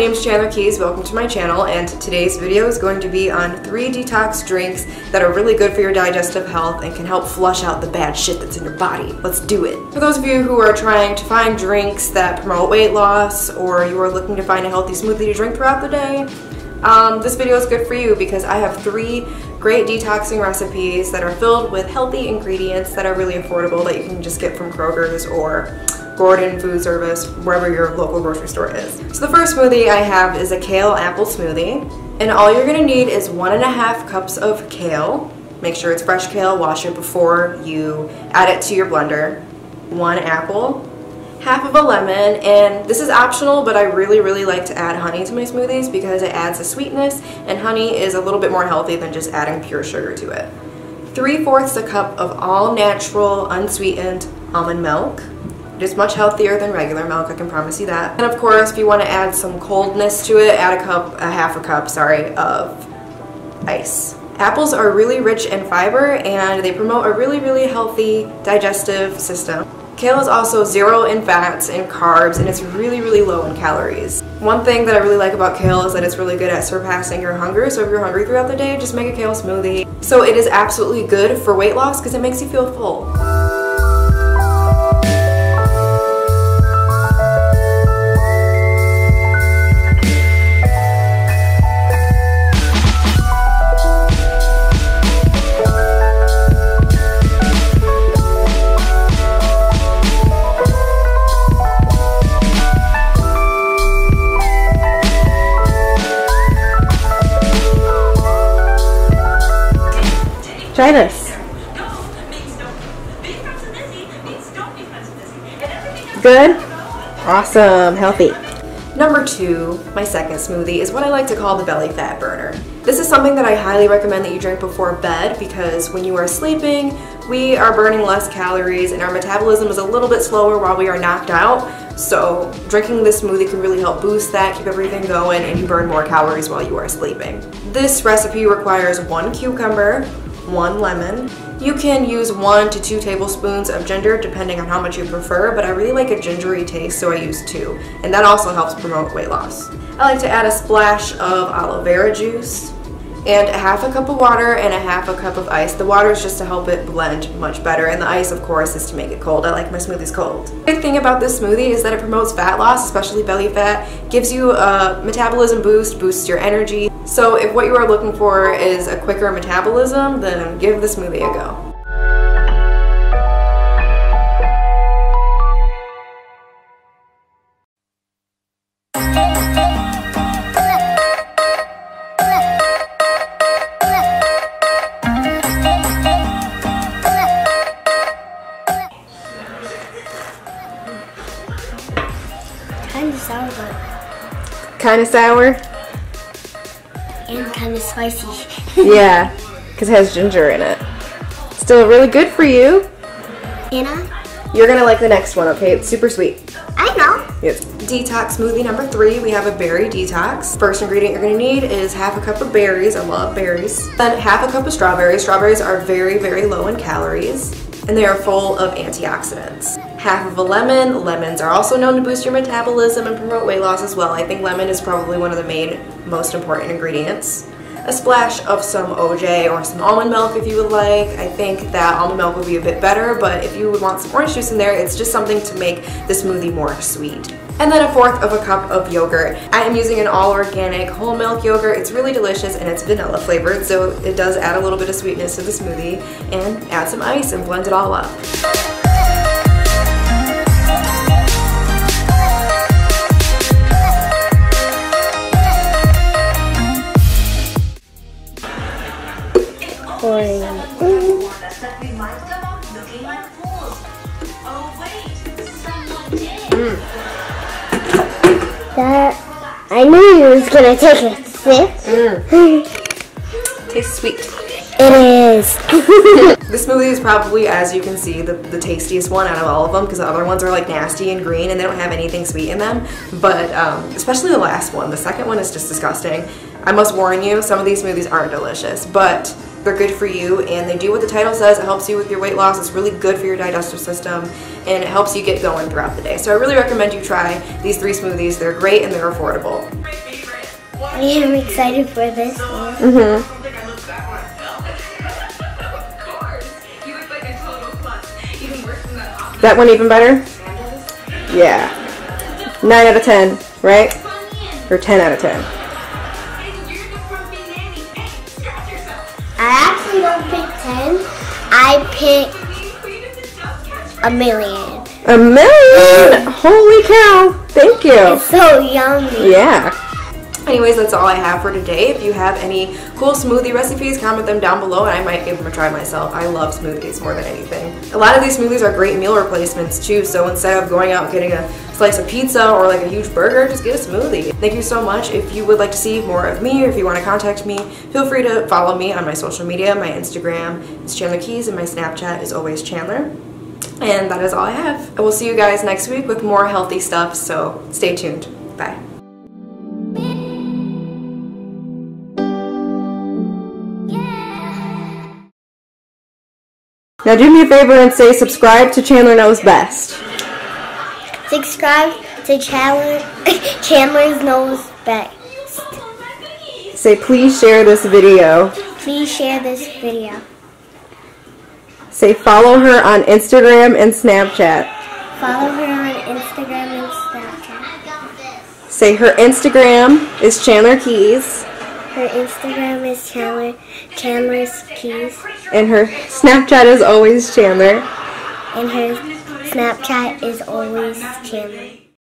name's Chandler Keys, welcome to my channel, and today's video is going to be on 3 detox drinks that are really good for your digestive health and can help flush out the bad shit that's in your body. Let's do it. For those of you who are trying to find drinks that promote weight loss, or you are looking to find a healthy smoothie to drink throughout the day, this video is good for you because I have 3 great detoxing recipes that are filled with healthy ingredients that are really affordable that you can just get from Kroger's or Gordon Food Service, wherever your local grocery store is. So the first smoothie I have is a kale apple smoothie, and all you're gonna need is 1.5 cups of kale. Make sure it's fresh kale, wash it before you add it to your blender. 1 apple, half of a lemon, and this is optional, but I really like to add honey to my smoothies because it adds a sweetness, and honey is a little bit more healthy than just adding pure sugar to it. 3/4 a cup of all natural unsweetened almond milk. It is much healthier than regular milk, I can promise you that. And of course, if you want to add some coldness to it, add half a cup of ice. Apples are really rich in fiber and they promote a really healthy digestive system. Kale is also 0 in fats and carbs, and it's really low in calories. One thing that I really like about kale is that it's really good at surpassing your hunger, so if you're hungry throughout the day, just make a kale smoothie. So it is absolutely good for weight loss because it makes you feel full. Try this. Good? Awesome. Healthy. Number 2, my second smoothie, is what I like to call the belly fat burner. This is something that I highly recommend that you drink before bed because when you are sleeping, we are burning less calories and our metabolism is a little bit slower while we are knocked out. So drinking this smoothie can really help boost that, keep everything going, and you burn more calories while you are sleeping. This recipe requires 1 cucumber, 1 lemon. You can use 1 to 2 tablespoons of ginger depending on how much you prefer, but I really like a gingery taste, so I use 2, and that also helps promote weight loss. I like to add a splash of aloe vera juice and half a cup of water and half a cup of ice. The water is just to help it blend much better, and the ice, of course, is to make it cold. I like my smoothies cold. The big thing about this smoothie is that it promotes fat loss, especially belly fat, gives you a metabolism boost, boosts your energy. So if what you are looking for is a quicker metabolism, then give the smoothie a go. Kinda sour, but... Kinda sour? And kinda spicy. Yeah, because it has ginger in it. Still really good for you. Anna? You're gonna like the next one, okay? It's super sweet. I know. Yes. Detox smoothie number 3, we have a berry detox. First ingredient you're gonna need is half a cup of berries. I love berries. Then half a cup of strawberries. Strawberries are very low in calories, and they are full of antioxidants. Half of a lemon. Lemons are also known to boost your metabolism and promote weight loss as well. I think lemon is probably one of the most important ingredients. A splash of some OJ or some almond milk if you would like. I think that almond milk would be a bit better, but if you would want some orange juice in there, it's just something to make the smoothie more sweet. And then 1/4 of a cup of yogurt. I am using an all organic whole milk yogurt. It's really delicious and it's vanilla flavored, so it does add a little bit of sweetness to the smoothie. And add some ice and blend it all up. That I knew you was gonna take a sip. Tastes sweet. It is. This smoothie is probably, as you can see, the tastiest one out of all of them because the other ones are like nasty and green and they don't have anything sweet in them. But especially the last one. The second one is just disgusting. I must warn you, some of these smoothies aren't delicious, but they're good for you, and they do what the title says. It helps you with your weight loss. It's really good for your digestive system, and it helps you get going throughout the day. So I really recommend you try these 3 smoothies. They're great and they're affordable. I am excited for this one. That one even better? Yeah. 9 out of 10, right? Or 10 out of 10. I actually don't pick 10. I pick a million. A million? Holy cow. Thank you. It's so yummy. Yeah. Anyways, that's all I have for today. If you have any cool smoothie recipes, comment them down below and I might give them a try myself. I love smoothies more than anything. A lot of these smoothies are great meal replacements too, so instead of going out and getting a slice of pizza or like a huge burger, just get a smoothie. Thank you so much. If you would like to see more of me or if you want to contact me, feel free to follow me on my social media. My Instagram is Chandler Keys and my Snapchat is always Chandler. And that is all I have. I will see you guys next week with more healthy stuff, so stay tuned. Bye. Now do me a favor and say subscribe to Chandler Knows Best. Subscribe to Chandler's Knows Best. Say please share this video. Please share this video. Say follow her on Instagram and Snapchat. Follow her on Instagram and Snapchat. Say her Instagram is Chandler Keys. Her Instagram is Chandler's Keys. And her Snapchat is always Chandler. And her Snapchat is always Chandler.